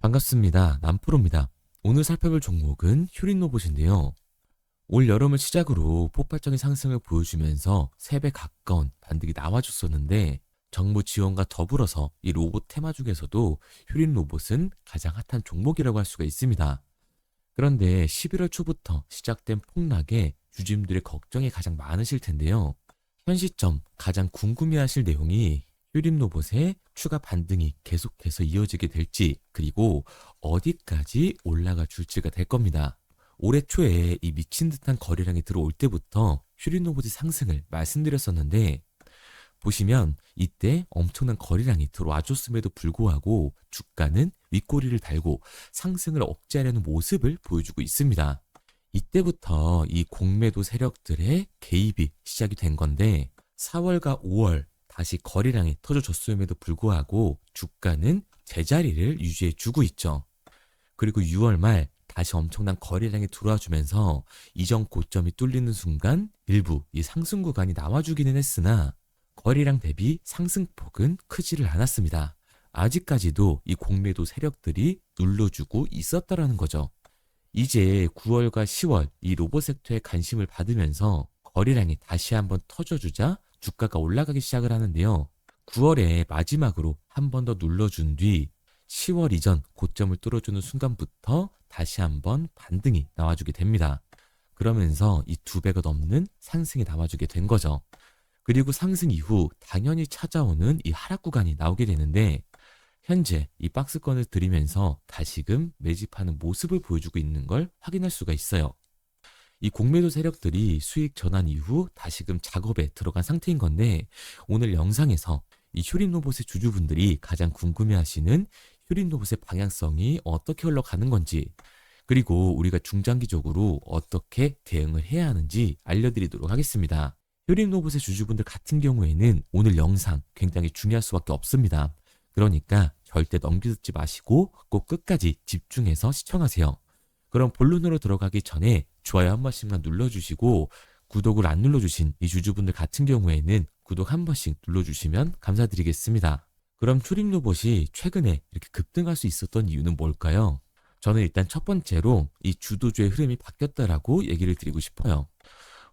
반갑습니다. 남프로입니다. 오늘 살펴볼 종목은 휴린 로봇인데요. 올 여름을 시작으로 폭발적인 상승을 보여주면서 3배 가까운 반등이 나와줬었는데 정부 지원과 더불어서 이 로봇 테마 중에서도 휴린 로봇은 가장 핫한 종목이라고 할 수가 있습니다. 그런데 11월 초부터 시작된 폭락에 주주님들의 걱정이 가장 많으실 텐데요. 현 시점 가장 궁금해하실 내용이 휴림 로봇의 추가 반등이 계속해서 이어지게 될지, 그리고 어디까지 올라가 줄지가 될 겁니다. 올해 초에 이 미친 듯한 거래량이 들어올 때부터 휴림 로봇의 상승을 말씀드렸었는데, 보시면 이때 엄청난 거래량이 들어와 줬음에도 불구하고 주가는 윗꼬리를 달고 상승을 억제하려는 모습을 보여주고 있습니다. 이때부터 이 공매도 세력들의 개입이 시작이 된 건데, 4월과 5월 다시 거래량이 터져줬음에도 불구하고 주가는 제자리를 유지해 주고 있죠. 그리고 6월 말 다시 엄청난 거래량이 들어와 주면서 이전 고점이 뚫리는 순간 일부 이 상승 구간이 나와주기는 했으나 거래량 대비 상승폭은 크지를 않았습니다. 아직까지도 이 공매도 세력들이 눌러주고 있었다라는 거죠. 이제 9월과 10월 이 로봇 섹터에 관심을 받으면서 거래량이 다시 한번 터져주자 주가가 올라가기 시작을 하는데요. 9월에 마지막으로 한 번 더 눌러준 뒤 10월 이전 고점을 뚫어주는 순간부터 다시 한번 반등이 나와주게 됩니다. 그러면서 이 2배가 넘는 상승이 나와주게 된 거죠. 그리고 상승 이후 당연히 찾아오는 이 하락 구간이 나오게 되는데, 현재 이 박스권을 들이면서 다시금 매집하는 모습을 보여주고 있는 걸 확인할 수가 있어요. 이 공매도 세력들이 수익 전환 이후 다시금 작업에 들어간 상태인 건데, 오늘 영상에서 이 휴린 로봇의 주주분들이 가장 궁금해하시는 휴린 로봇의 방향성이 어떻게 흘러가는 건지, 그리고 우리가 중장기적으로 어떻게 대응을 해야 하는지 알려드리도록 하겠습니다. 휴린 로봇의 주주분들 같은 경우에는 오늘 영상 굉장히 중요할 수밖에 없습니다. 그러니까 절대 넘겨듣지 마시고 꼭 끝까지 집중해서 시청하세요. 그럼 본론으로 들어가기 전에 좋아요 한 번씩만 눌러주시고, 구독을 안 눌러주신 이 주주분들 같은 경우에는 구독 한 번씩 눌러주시면 감사드리겠습니다. 그럼 휴림 로봇이 최근에 이렇게 급등할 수 있었던 이유는 뭘까요? 저는 일단 첫 번째로 이 주도주의 흐름이 바뀌었다라고 얘기를 드리고 싶어요.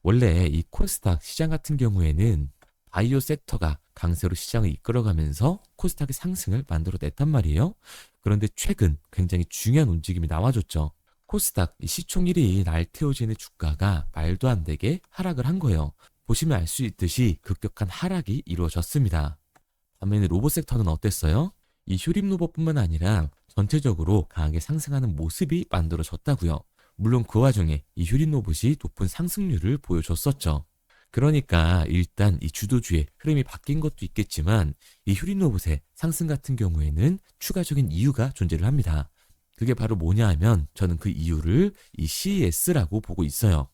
원래 이 코스닥 시장 같은 경우에는 바이오 섹터가 강세로 시장을 이끌어가면서 코스닥의 상승을 만들어냈단 말이에요. 그런데 최근 굉장히 중요한 움직임이 나와줬죠. 코스닥 시총 1위인 알테오젠의 주가가 말도 안 되게 하락을 한 거예요. 보시면 알 수 있듯이 급격한 하락이 이루어졌습니다. 반면에 로봇 섹터는 어땠어요? 이 휴림 로봇뿐만 아니라 전체적으로 강하게 상승하는 모습이 만들어졌다고요. 물론 그 와중에 이 휴림 로봇이 높은 상승률을 보여줬었죠. 그러니까 일단 이 주도주의 흐름이 바뀐 것도 있겠지만, 이 휴림 로봇의 상승 같은 경우에는 추가적인 이유가 존재를 합니다. 그게 바로 뭐냐 하면, 저는 그 이유를 이 CES라고 보고 있어요.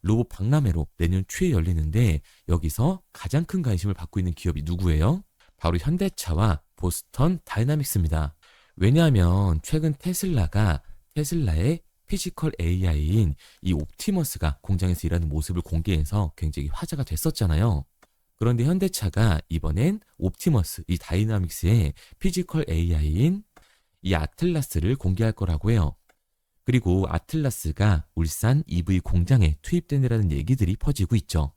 로봇 박람회로 내년 초에 열리는데, 여기서 가장 큰 관심을 받고 있는 기업이 누구예요? 바로 현대차와 보스턴 다이나믹스입니다. 왜냐하면 최근 테슬라의 피지컬 AI인 이 옵티머스가 공장에서 일하는 모습을 공개해서 굉장히 화제가 됐었잖아요. 그런데 현대차가 이번엔 옵티머스, 이 다이나믹스의 피지컬 AI인 이 아틀라스를 공개할 거라고 해요. 그리고 아틀라스가 울산 EV 공장에 투입되느라는 얘기들이 퍼지고 있죠.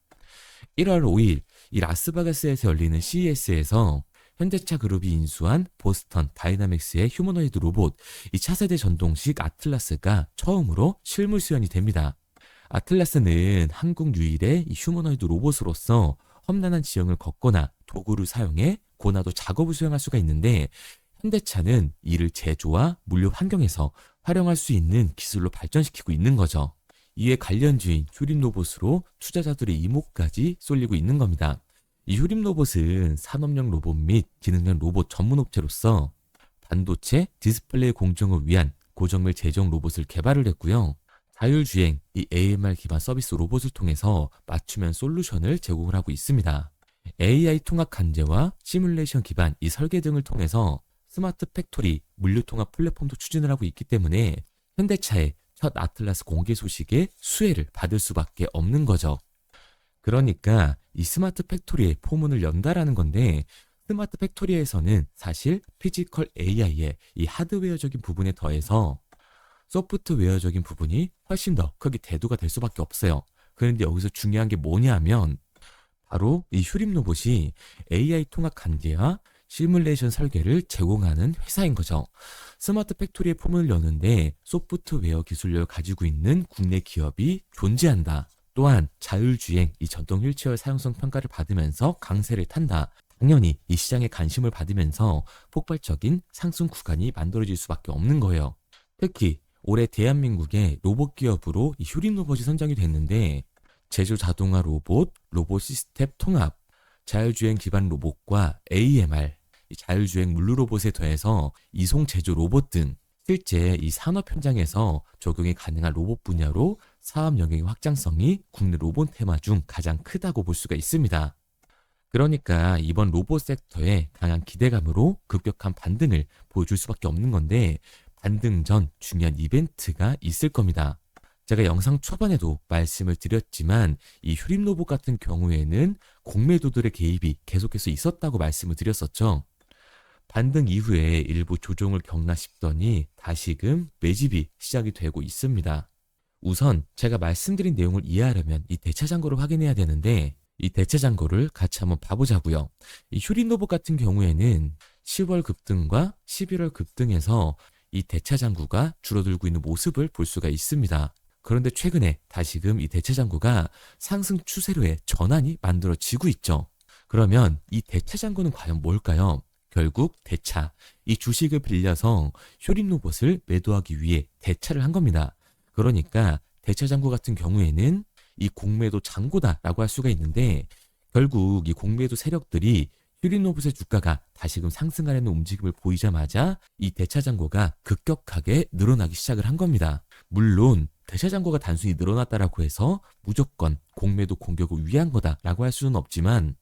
1월 5일 이 라스베가스에서 열리는 CES에서 현대차 그룹이 인수한 보스턴 다이나믹스의 휴머노이드 로봇, 이 차세대 전동식 아틀라스가 처음으로 실물 수연이 됩니다. 아틀라스는 한국 유일의 이 휴머노이드 로봇으로서 험난한 지형을 걷거나 도구를 사용해 고난도 작업을 수행할 수가 있는데, 현대차는 이를 제조와 물류 환경에서 활용할 수 있는 기술로 발전시키고 있는 거죠. 이에 관련주인 휴림 로봇으로 투자자들의 이목까지 쏠리고 있는 겁니다. 이 휴림 로봇은 산업용 로봇 및 기능형 로봇 전문 업체로서 반도체, 디스플레이 공정을 위한 고정밀 제정 로봇을 개발을 했고요. 자율주행, 이 AMR 기반 서비스 로봇을 통해서 맞춤형 솔루션을 제공을 하고 있습니다. AI 통합 관제와 시뮬레이션 기반 이 설계 등을 통해서 스마트 팩토리, 물류 통합 플랫폼도 추진을 하고 있기 때문에 현대차의 첫 아틀라스 공개 소식에 수혜를 받을 수밖에 없는 거죠. 그러니까 이 스마트 팩토리의 포문을 연다라는 건데, 스마트 팩토리에서는 사실 피지컬 AI의 이 하드웨어적인 부분에 더해서 소프트웨어적인 부분이 훨씬 더 크게 대두가 될 수밖에 없어요. 그런데 여기서 중요한 게 뭐냐면 바로 이 휴림 로봇이 AI 통합 관계와 시뮬레이션 설계를 제공하는 회사인 거죠. 스마트 팩토리의 포문을 여는데 소프트웨어 기술력을 가지고 있는 국내 기업이 존재한다. 또한 자율주행 이 전동 휠체어 사용성 평가를 받으면서 강세를 탄다. 당연히 이 시장에 관심을 받으면서 폭발적인 상승 구간이 만들어질 수밖에 없는 거예요. 특히 올해 대한민국의 로봇 기업으로 이 휴림 로봇이 선정이 됐는데 제조 자동화 로봇, 로봇 시스템 통합, 자율주행 기반 로봇과 AMR, 이 자율주행 물류 로봇에 더해서 이송 제조 로봇 등 실제 이 산업 현장에서 적용이 가능한 로봇 분야로 사업 영역의 확장성이 국내 로봇 테마 중 가장 크다고 볼 수가 있습니다. 그러니까 이번 로봇 섹터에 강한 기대감으로 급격한 반등을 보여줄 수밖에 없는 건데 반등 전 중요한 이벤트가 있을 겁니다. 제가 영상 초반에도 말씀을 드렸지만 이 휴림 로봇 같은 경우에는 공매도들의 개입이 계속해서 있었다고 말씀을 드렸었죠. 반등 이후에 일부 조정을 겪나 싶더니 다시금 매집이 시작이 되고 있습니다. 우선 제가 말씀드린 내용을 이해하려면 이 대차 잔고를 확인해야 되는데 이 대차 잔고를 같이 한번 봐보자고요. 이 휴림 로봇 같은 경우에는 10월 급등과 11월 급등에서 이 대차 잔고가 줄어들고 있는 모습을 볼 수가 있습니다. 그런데 최근에 다시금 이 대차 잔고가 상승 추세로의 전환이 만들어지고 있죠. 그러면 이 대차 잔고는 과연 뭘까요? 결국 대차, 이 주식을 빌려서 휴림 로봇을 매도하기 위해 대차를 한 겁니다. 그러니까 대차 잔고 같은 경우에는 이 공매도 잔고다라고 할 수가 있는데 결국 이 공매도 세력들이 휴림 로봇의 주가가 다시금 상승하려는 움직임을 보이자마자 이 대차 잔고가 급격하게 늘어나기 시작을 한 겁니다. 물론 대차 잔고가 단순히 늘어났다라고 해서 무조건 공매도 공격을 위한 거다라고 할 수는 없지만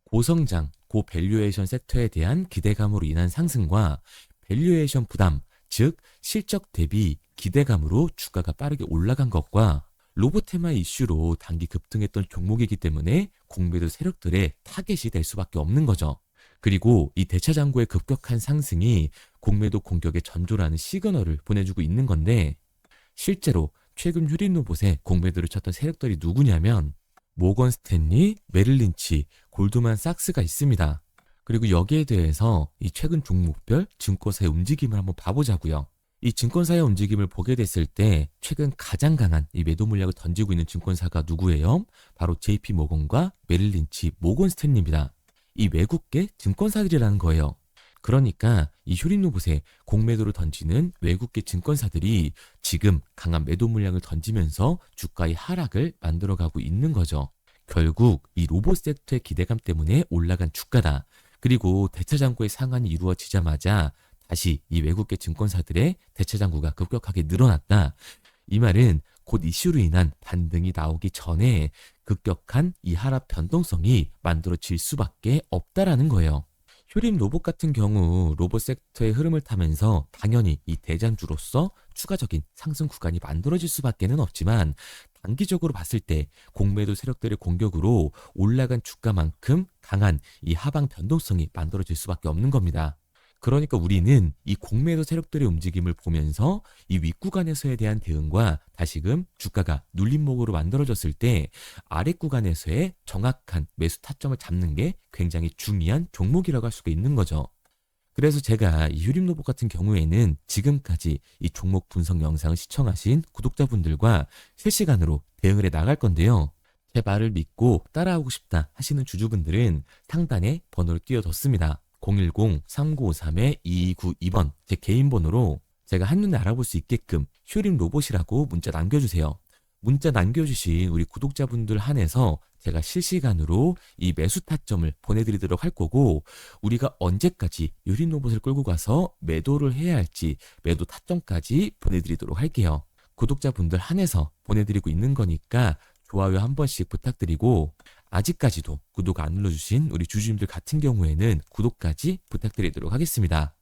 고성장, 고밸류에이션 섹터에 대한 기대감으로 인한 상승과 밸류에이션 부담, 즉 실적 대비 기대감으로 주가가 빠르게 올라간 것과 로봇 테마 이슈로 단기 급등했던 종목이기 때문에 공매도 세력들의 타겟이 될 수밖에 없는 거죠. 그리고 이 대차 잔고의 급격한 상승이 공매도 공격의 전조라는 시그널을 보내주고 있는 건데 실제로 최근 휴림 로봇에 공매도를 쳤던 세력들이 누구냐면 모건 스탠리, 메릴 린치, 골드만삭스가 있습니다. 그리고 여기에 대해서 이 최근 종목별 증권사의 움직임을 한번 봐보자고요. 이 증권사의 움직임을 보게 됐을 때 최근 가장 강한 이 매도 물량을 던지고 있는 증권사가 누구예요? 바로 JP 모건과 메릴 린치, 모건 스탠리입니다. 이 외국계 증권사들이라는 거예요. 그러니까 이 휴림 로봇에 공매도를 던지는 외국계 증권사들이 지금 강한 매도 물량을 던지면서 주가의 하락을 만들어가고 있는 거죠. 결국 이 로봇 섹터의 기대감 때문에 올라간 주가다. 그리고 대차 잔고의 상한이 이루어지자마자 다시 이 외국계 증권사들의 대차 잔고가 급격하게 늘어났다. 이 말은 곧 이슈로 인한 반등이 나오기 전에 급격한 이 하락 변동성이 만들어질 수밖에 없다라는 거예요. 휴림 로봇 같은 경우 로봇 섹터의 흐름을 타면서 당연히 이 대장주로서 추가적인 상승 구간이 만들어질 수밖에는 없지만 단기적으로 봤을 때 공매도 세력들의 공격으로 올라간 주가만큼 강한 이 하방 변동성이 만들어질 수밖에 없는 겁니다. 그러니까 우리는 이 공매도 세력들의 움직임을 보면서 이 윗구간에서에 대한 대응과 다시금 주가가 눌림목으로 만들어졌을 때 아랫구간에서의 정확한 매수 타점을 잡는 게 굉장히 중요한 종목이라고 할 수가 있는 거죠. 그래서 제가 이 휴림 로봇 같은 경우에는 지금까지 이 종목 분석 영상을 시청하신 구독자분들과 실시간으로 대응을 해 나갈 건데요. 제 말을 믿고 따라하고 싶다 하시는 주주분들은 상단에 번호를 띄워뒀습니다. 010-3953-2292번 제 개인 번호로 제가 한눈에 알아볼 수 있게끔 휴림 로봇이라고 문자 남겨주세요. 문자 남겨주신 우리 구독자분들 한해서 제가 실시간으로 이 매수 타점을 보내드리도록 할 거고 우리가 언제까지 휴림 로봇을 끌고 가서 매도를 해야 할지 매도 타점까지 보내드리도록 할게요. 구독자분들 한해서 보내드리고 있는 거니까 좋아요 한 번씩 부탁드리고 아직까지도 구독 안 눌러주신 우리 주주님들 같은 경우에는 구독까지 부탁드리도록 하겠습니다.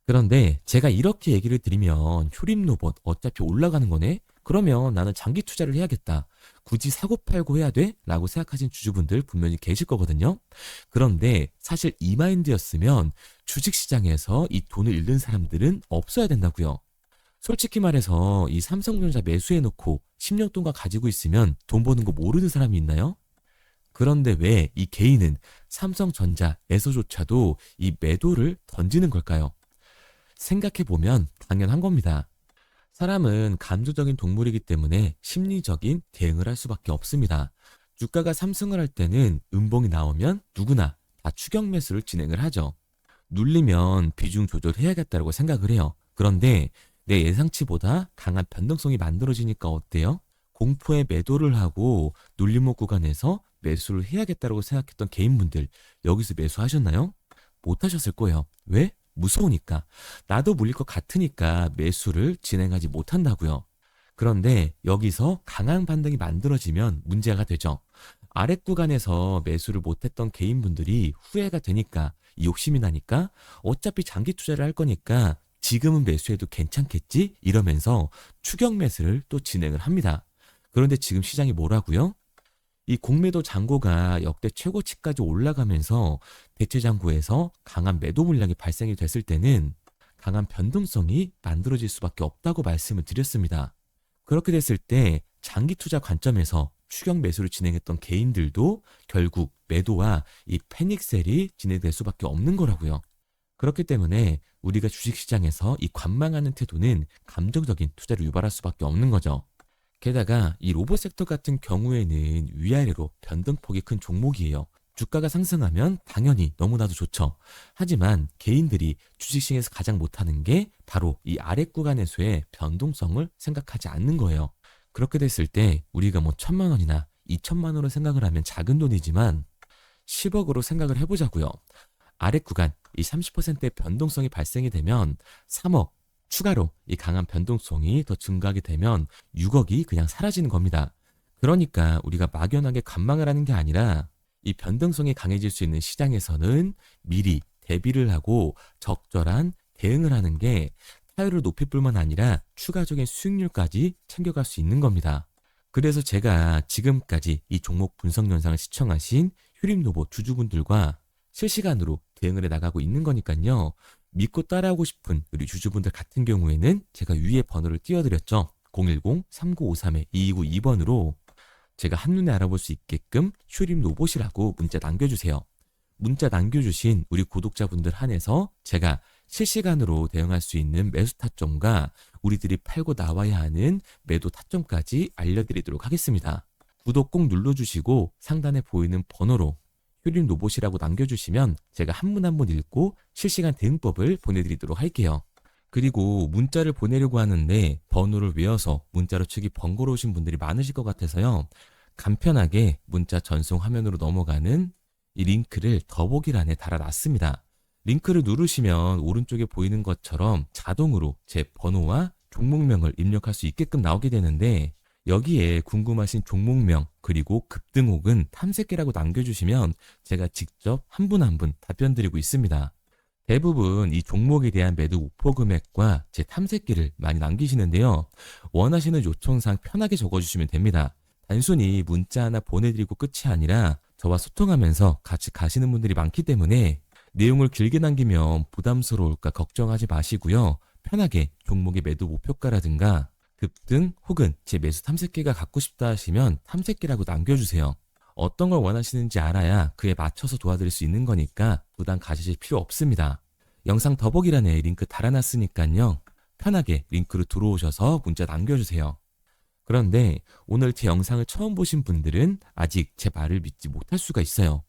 그런데 제가 이렇게 얘기를 드리면 휴림 로봇 어차피 올라가는 거네? 그러면 나는 장기 투자를 해야겠다. 굳이 사고 팔고 해야 돼? 라고 생각하신 주주분들 분명히 계실 거거든요. 그런데 사실 이 마인드였으면 주식시장에서 이 돈을 잃는 사람들은 없어야 된다고요. 솔직히 말해서 이 삼성전자 매수해놓고 10년 동안 가지고 있으면 돈 버는 거 모르는 사람이 있나요? 그런데 왜 이 개인은 삼성전자에서조차도 이 매도를 던지는 걸까요? 생각해보면 당연한 겁니다. 사람은 감수적인 동물이기 때문에 심리적인 대응을 할 수밖에 없습니다. 주가가 상승을 할 때는 음봉이 나오면 누구나 다 추격 매수를 진행을 하죠. 눌리면 비중 조절해야겠다고 생각을 해요. 그런데 내 예상치보다 강한 변동성이 만들어지니까 어때요? 공포에 매도를 하고 눌림목 구간에서 매수를 해야겠다고 생각했던 개인분들 여기서 매수하셨나요? 못하셨을 거예요. 왜? 무서우니까. 나도 물릴 것 같으니까 매수를 진행하지 못한다고요. 그런데 여기서 강한 반등이 만들어지면 문제가 되죠. 아랫 구간에서 매수를 못했던 개인분들이 후회가 되니까 이 욕심이 나니까 어차피 장기 투자를 할 거니까 지금은 매수해도 괜찮겠지? 이러면서 추격 매수를 또 진행을 합니다. 그런데 지금 시장이 뭐라고요? 이 공매도 잔고가 역대 최고치까지 올라가면서 대체 잔고에서 강한 매도 물량이 발생이 됐을 때는 강한 변동성이 만들어질 수밖에 없다고 말씀을 드렸습니다. 그렇게 됐을 때 장기 투자 관점에서 추격 매수를 진행했던 개인들도 결국 매도와 이 패닉셀이 진행될 수밖에 없는 거라고요. 그렇기 때문에 우리가 주식시장에서 이 관망하는 태도는 감정적인 투자를 유발할 수밖에 없는 거죠. 게다가 이 로봇 섹터 같은 경우에는 위아래로 변동폭이 큰 종목이에요. 주가가 상승하면 당연히 너무나도 좋죠. 하지만 개인들이 주식시장에서 가장 못하는 게 바로 이 아랫 구간에서의 변동성을 생각하지 않는 거예요. 그렇게 됐을 때 우리가 뭐 1,000만 원이나 2,000만 원으로 생각을 하면 작은 돈이지만 10억으로 생각을 해보자고요. 아랫 구간 이 30%의 변동성이 발생이 되면 3억 추가로 이 강한 변동성이 더 증가하게 되면 6억이 그냥 사라지는 겁니다. 그러니까 우리가 막연하게 관망을 하는 게 아니라 이 변동성이 강해질 수 있는 시장에서는 미리 대비를 하고 적절한 대응을 하는 게 타율을 높일 뿐만 아니라 추가적인 수익률까지 챙겨갈 수 있는 겁니다. 그래서 제가 지금까지 이 종목 분석 영상을 시청하신 휴림노보 주주분들과 실시간으로 대응을 해 나가고 있는 거니까요. 믿고 따라하고 싶은 우리 주주분들 같은 경우에는 제가 위에 번호를 띄워드렸죠. 010-3953-2292번으로 제가 한눈에 알아볼 수 있게끔 휴림 로봇이라고 문자 남겨주세요. 문자 남겨주신 우리 구독자분들 한해서 제가 실시간으로 대응할 수 있는 매수 타점과 우리들이 팔고 나와야 하는 매도 타점까지 알려드리도록 하겠습니다. 구독 꼭 눌러주시고 상단에 보이는 번호로 휴림 로봇이라고 남겨주시면 제가 한 분 한 분 읽고 실시간 대응법을 보내드리도록 할게요. 그리고 문자를 보내려고 하는데 번호를 외워서 문자로 치기 번거로우신 분들이 많으실 것 같아서요. 간편하게 문자 전송 화면으로 넘어가는 이 링크를 더보기란에 달아놨습니다. 링크를 누르시면 오른쪽에 보이는 것처럼 자동으로 제 번호와 종목명을 입력할 수 있게끔 나오게 되는데 여기에 궁금하신 종목명 그리고 급등 혹은 탐색기라고 남겨주시면 제가 직접 한 분 한 분 답변 드리고 있습니다. 대부분 이 종목에 대한 매도 목표 금액과 제 탐색기를 많이 남기시는데요. 원하시는 요청사항 편하게 적어주시면 됩니다. 단순히 문자 하나 보내드리고 끝이 아니라 저와 소통하면서 같이 가시는 분들이 많기 때문에 내용을 길게 남기면 부담스러울까 걱정하지 마시고요. 편하게 종목의 매도 목표가라든가 급등 혹은 제 매수 탐색기가 갖고 싶다 하시면 탐색기라고 남겨주세요. 어떤 걸 원하시는지 알아야 그에 맞춰서 도와드릴 수 있는 거니까 부담 가지실 필요 없습니다. 영상 더보기란에 링크 달아놨으니까요. 편하게 링크로 들어오셔서 문자 남겨주세요. 그런데 오늘 제 영상을 처음 보신 분들은 아직 제 말을 믿지 못할 수가 있어요.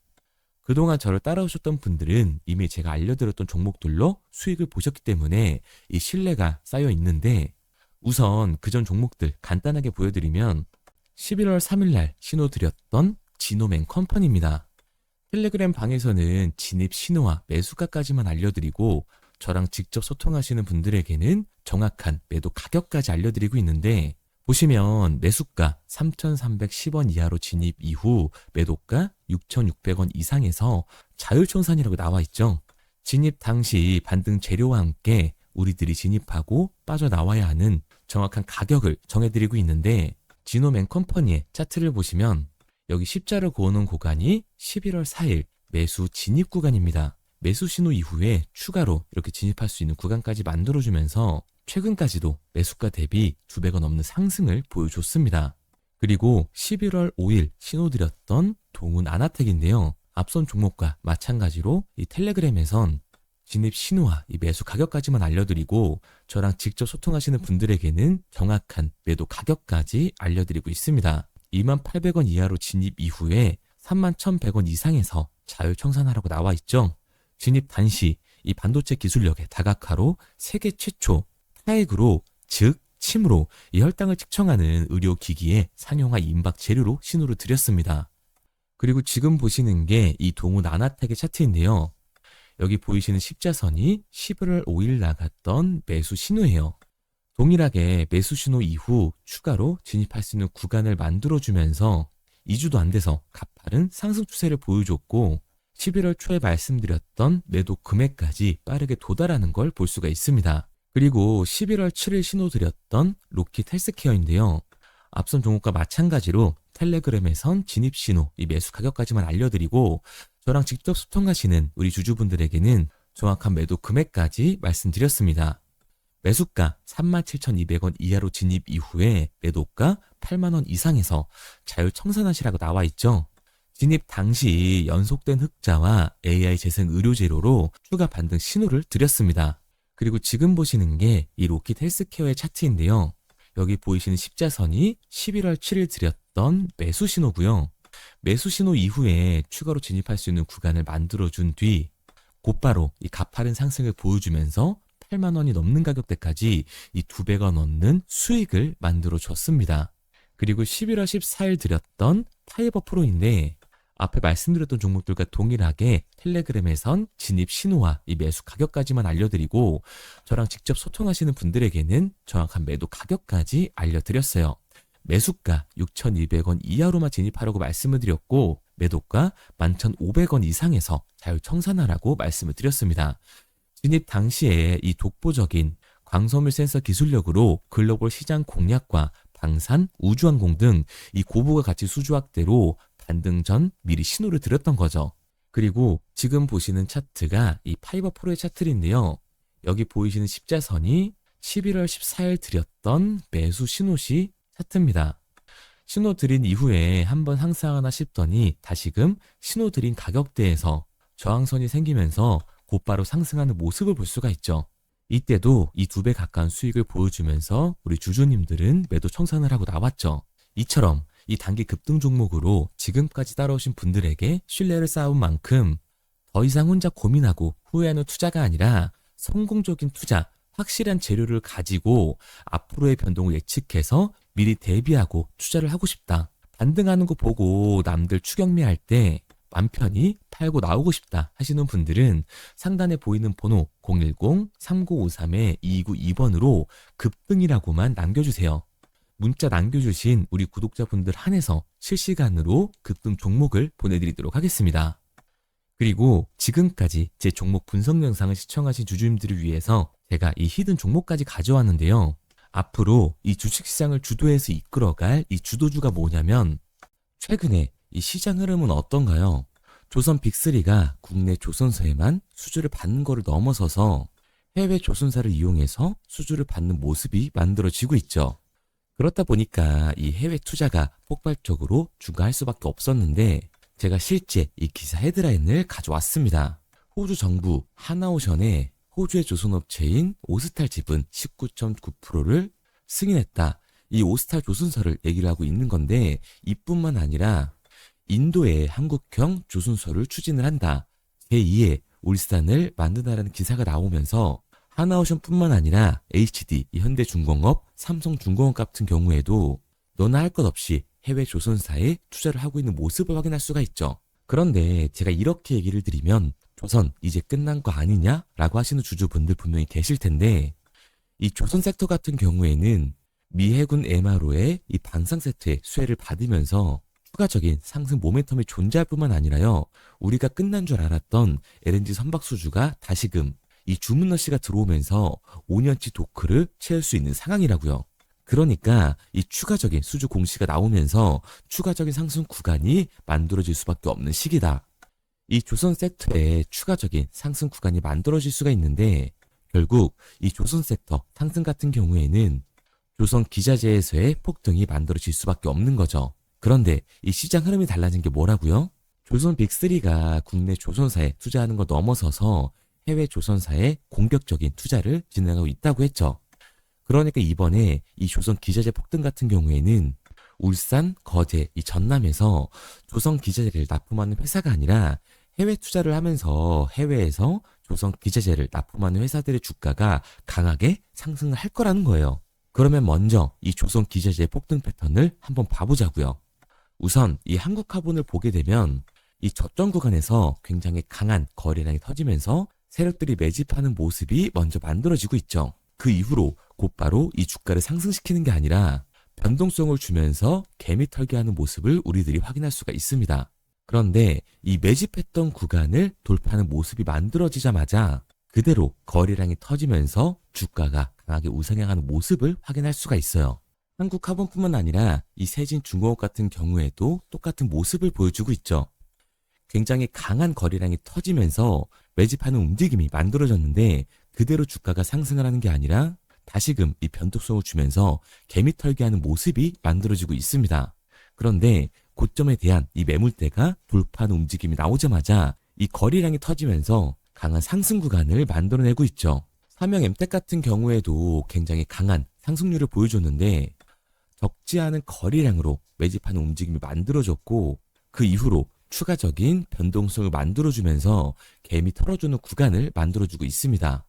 그동안 저를 따라오셨던 분들은 이미 제가 알려드렸던 종목들로 수익을 보셨기 때문에 이 신뢰가 쌓여 있는데 우선 그전 종목들 간단하게 보여드리면 11월 3일날 신호 드렸던 지노맨 컴퍼니입니다. 텔레그램 방에서는 진입 신호와 매수가까지만 알려드리고 저랑 직접 소통하시는 분들에게는 정확한 매도 가격까지 알려드리고 있는데 보시면 매수가 3,310원 이하로 진입 이후 매도가 6,600원 이상에서 자율청산이라고 나와 있죠. 진입 당시 반등 재료와 함께 우리들이 진입하고 빠져나와야 하는 정확한 가격을 정해드리고 있는데 지노맨 컴퍼니의 차트를 보시면 여기 십자를 그어놓은 구간이 11월 4일 매수 진입 구간입니다. 매수 신호 이후에 추가로 이렇게 진입할 수 있는 구간까지 만들어주면서 최근까지도 매수가 대비 2배가 넘는 상승을 보여줬습니다. 그리고 11월 5일 신호드렸던 동훈 아나텍인데요. 앞선 종목과 마찬가지로 이 텔레그램에선 진입 신호와 이 매수 가격까지만 알려드리고 저랑 직접 소통하시는 분들에게는 정확한 매도 가격까지 알려드리고 있습니다. 28,000원 이하로 진입 이후에 31,100원 이상에서 자율 청산하라고 나와 있죠. 진입 단시 이 반도체 기술력의 다각화로 세계 최초 타액으로 즉 침으로 이 혈당을 측정하는 의료기기의 상용화 임박 재료로 신호를 드렸습니다. 그리고 지금 보시는 게 이 동훈 아나텍의 차트인데요. 여기 보이시는 십자선이 11월 5일 나갔던 매수 신호예요. 동일하게 매수 신호 이후 추가로 진입할 수 있는 구간을 만들어주면서 2주도 안 돼서 가파른 상승 추세를 보여줬고 11월 초에 말씀드렸던 매도 금액까지 빠르게 도달하는 걸 볼 수가 있습니다. 그리고 11월 7일 신호 드렸던 로킷 헬스케어인데요. 앞선 종목과 마찬가지로 텔레그램에선 진입 신호, 이 매수 가격까지만 알려드리고 저랑 직접 소통하시는 우리 주주분들에게는 정확한 매도 금액까지 말씀드렸습니다. 매수가 37,200원 이하로 진입 이후에 매도가 8만원 이상에서 자율 청산하시라고 나와 있죠. 진입 당시 연속된 흑자와 AI 재생 의료 재료로 추가 반등 신호를 드렸습니다. 그리고 지금 보시는 게 이 로킷 헬스케어의 차트인데요. 여기 보이시는 십자선이 11월 7일 드렸던 매수 신호고요. 매수 신호 이후에 추가로 진입할 수 있는 구간을 만들어준 뒤 곧바로 이 가파른 상승을 보여주면서 8만 원이 넘는 가격대까지 이 2배가 넘는 수익을 만들어 줬습니다. 그리고 11월 14일 드렸던 파이버 프로인데 앞에 말씀드렸던 종목들과 동일하게 텔레그램에선 진입 신호와 이 매수 가격까지만 알려드리고 저랑 직접 소통하시는 분들에게는 정확한 매도 가격까지 알려드렸어요. 매수가 6,200원 이하로만 진입하라고 말씀을 드렸고 매도가 11,500원 이상에서 자율 청산하라고 말씀을 드렸습니다. 진입 당시에 이 독보적인 광섬유 센서 기술력으로 글로벌 시장 공략과 방산, 우주항공 등 이 고부가 가치 수주 확대로 반등 전 미리 신호를 드렸던 거죠. 그리고 지금 보시는 차트가 이 파이버 프로의 차트인데요. 여기 보이시는 십자선이 11월 14일 드렸던 매수 신호시 차트입니다. 신호 드린 이후에 한번 상승하나 싶더니 다시금 신호 드린 가격대에서 저항선이 생기면서 곧바로 상승하는 모습을 볼 수가 있죠. 이때도 이 2배 가까운 수익을 보여주면서 우리 주주님들은 매도 청산을 하고 나왔죠. 이처럼 이 단기 급등 종목으로 지금까지 따라오신 분들에게 신뢰를 쌓은 만큼 더 이상 혼자 고민하고 후회하는 투자가 아니라 성공적인 투자, 확실한 재료를 가지고 앞으로의 변동을 예측해서 미리 대비하고 투자를 하고 싶다. 반등하는 거 보고 남들 추격매할 때 맘 편히 팔고 나오고 싶다 하시는 분들은 상단에 보이는 번호 010-3953-2292번으로 급등이라고만 남겨주세요. 문자 남겨주신 우리 구독자분들 한해서 실시간으로 급등 종목을 보내드리도록 하겠습니다. 그리고 지금까지 제 종목 분석 영상을 시청하신 주주님들을 위해서 제가 이 히든 종목까지 가져왔는데요. 앞으로 이 주식시장을 주도해서 이끌어갈 이 주도주가 뭐냐면 최근에 이 시장 흐름은 어떤가요? 조선 빅3가 국내 조선사에만 수주를 받는 거를 넘어서서 해외 조선사를 이용해서 수주를 받는 모습이 만들어지고 있죠. 그렇다 보니까 이 해외 투자가 폭발적으로 증가할 수밖에 없었는데 제가 실제 이 기사 헤드라인을 가져왔습니다. 호주 정부 하나오션에 호주의 조선업체인 오스탈 지분 19.9%를 승인했다. 이 오스탈 조선사를 얘기를 하고 있는 건데 이뿐만 아니라 인도에 한국형 조선소를 추진을 한다. 제2의 울산을 만든다라는 기사가 나오면서 하나오션뿐만 아니라 HD, 현대중공업, 삼성중공업 같은 경우에도 너나 할 것 없이 해외 조선사에 투자를 하고 있는 모습을 확인할 수가 있죠. 그런데 제가 이렇게 얘기를 드리면 조선 이제 끝난 거 아니냐라고 하시는 주주분들 분명히 계실 텐데 이 조선 섹터 같은 경우에는 미 해군 MRO의 이 방산 세트의 수혜를 받으면서 추가적인 상승 모멘텀이 존재할 뿐만 아니라요. 우리가 끝난 줄 알았던 LNG 선박 수주가 다시금 이 주문러시가 들어오면서 5년치 도크를 채울 수 있는 상황이라고요. 그러니까 이 추가적인 수주 공시가 나오면서 추가적인 상승 구간이 만들어질 수밖에 없는 시기다. 이 조선 섹터에 추가적인 상승 구간이 만들어질 수가 있는데 결국 이 조선 섹터 상승 같은 경우에는 조선 기자재에서의 폭등이 만들어질 수밖에 없는 거죠. 그런데 이 시장 흐름이 달라진 게 뭐라고요? 조선 빅3가 국내 조선사에 투자하는 거 넘어서서 해외 조선사에 공격적인 투자를 진행하고 있다고 했죠. 그러니까 이번에 이 조선 기자재 폭등 같은 경우에는 울산, 거제, 이 전남에서 조선 기자재를 납품하는 회사가 아니라 해외 투자를 하면서 해외에서 조선 기자재를 납품하는 회사들의 주가가 강하게 상승을 할 거라는 거예요. 그러면 먼저 이 조선 기자재의 폭등 패턴을 한번 봐보자고요. 우선 이 한국화본을 보게 되면 이 저점 구간에서 굉장히 강한 거래량이 터지면서 세력들이 매집하는 모습이 먼저 만들어지고 있죠. 그 이후로 곧바로 이 주가를 상승시키는 게 아니라 변동성을 주면서 개미 털기하는 모습을 우리들이 확인할 수가 있습니다. 그런데 이 매집했던 구간을 돌파하는 모습이 만들어지자마자 그대로 거래량이 터지면서 주가가 강하게 우상향하는 모습을 확인할 수가 있어요. 한국화본뿐만 아니라 이 세진중공업 같은 경우에도 똑같은 모습을 보여주고 있죠. 굉장히 강한 거래량이 터지면서 매집하는 움직임이 만들어졌는데 그대로 주가가 상승을 하는 게 아니라 다시금 이 변동성을 주면서 개미 털기하는 모습이 만들어지고 있습니다. 그런데 고점에 대한 이 매물대가 돌파하는 움직임이 나오자마자 이 거래량이 터지면서 강한 상승 구간을 만들어내고 있죠. 삼형 엠텍 같은 경우에도 굉장히 강한 상승률을 보여줬는데 적지 않은 거래량으로 매집하는 움직임이 만들어졌고 그 이후로 추가적인 변동성을 만들어주면서 개미 털어주는 구간을 만들어주고 있습니다.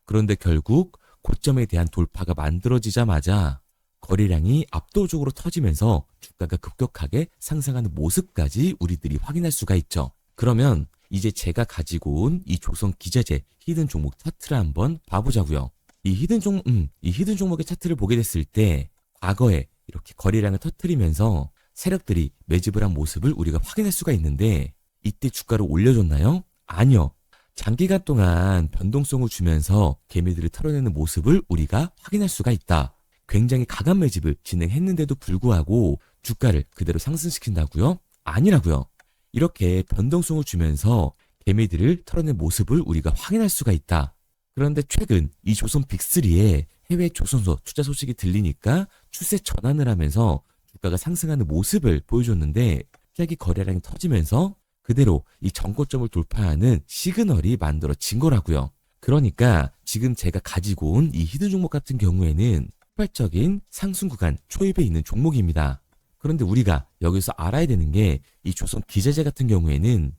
그런데 결국 고점에 대한 돌파가 만들어지자마자 거래량이 압도적으로 터지면서 주가가 급격하게 상승하는 모습까지 우리들이 확인할 수가 있죠. 그러면 이제 제가 가지고 온 이 조선 기자재 히든 종목 차트를 한번 봐보자고요. 이 히든 종목의 차트를 보게 됐을 때 과거에 이렇게 거래량을 터뜨리면서 세력들이 매집을 한 모습을 우리가 확인할 수가 있는데 이때 주가를 올려줬나요? 아니요. 장기간 동안 변동성을 주면서 개미들을 털어내는 모습을 우리가 확인할 수가 있다. 굉장히 강한 매집을 진행했는데도 불구하고 주가를 그대로 상승시킨다고요? 아니라고요. 이렇게 변동성을 주면서 개미들을 털어낸 모습을 우리가 확인할 수가 있다. 그런데 최근 이 조선 빅3의 해외 조선소 투자 소식이 들리니까 추세 전환을 하면서 주가가 상승하는 모습을 보여줬는데 갑자기 거래량이 터지면서 그대로 이 전고점을 돌파하는 시그널이 만들어진 거라고요. 그러니까 지금 제가 가지고 온 이 히든 종목 같은 경우에는 폭발적인 상승 구간 초입에 있는 종목입니다. 그런데 우리가 여기서 알아야 되는 게 이 조선 기자재 같은 경우에는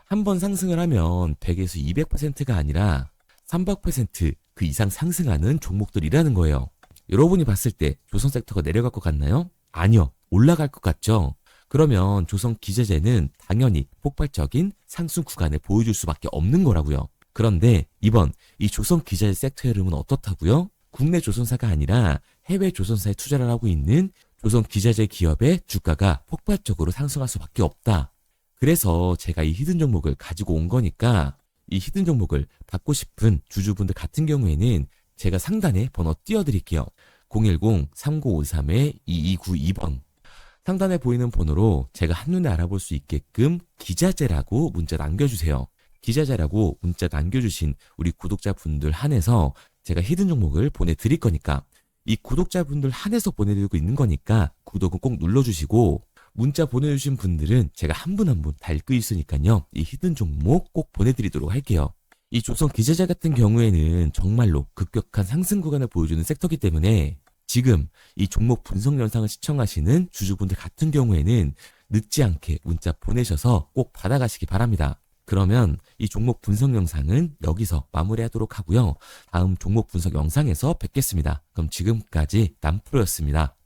한번 상승을 하면 100에서 200%가 아니라 300%그 이상 상승하는 종목들이라는 거예요. 여러분이 봤을 때 조선 섹터가 내려갈 것 같나요? 아니요. 올라갈 것 같죠? 그러면 조선 기자재는 당연히 폭발적인 상승 구간을 보여줄 수밖에 없는 거라고요. 그런데 이번 이 조선 기자재 섹터의 흐름은 어떻다고요? 국내 조선사가 아니라 해외 조선사에 투자를 하고 있는 조선 기자재 기업의 주가가 폭발적으로 상승할 수밖에 없다. 그래서 제가 이 히든 종목을 가지고 온 거니까 이 히든 종목을 받고 싶은 주주분들 같은 경우에는 제가 상단에 번호 띄워드릴게요. 010-3953-2292번 상단에 보이는 번호로 제가 한눈에 알아볼 수 있게끔 기자재라고 문자 남겨주세요. 기자재라고 문자 남겨주신 우리 구독자분들 한해서 제가 히든 종목을 보내드릴 거니까 이 구독자분들 한해서 보내드리고 있는 거니까 구독은 꼭 눌러주시고 문자 보내주신 분들은 제가 한 분 한 분 다 읽고 있으니까요. 이 히든 종목 꼭 보내드리도록 할게요. 이 조선 기자재 같은 경우에는 정말로 급격한 상승 구간을 보여주는 섹터이기 때문에 지금 이 종목 분석 영상을 시청하시는 주주분들 같은 경우에는 늦지 않게 문자 보내셔서 꼭 받아가시기 바랍니다. 그러면 이 종목 분석 영상은 여기서 마무리하도록 하고요. 다음 종목 분석 영상에서 뵙겠습니다. 그럼 지금까지 남프로였습니다.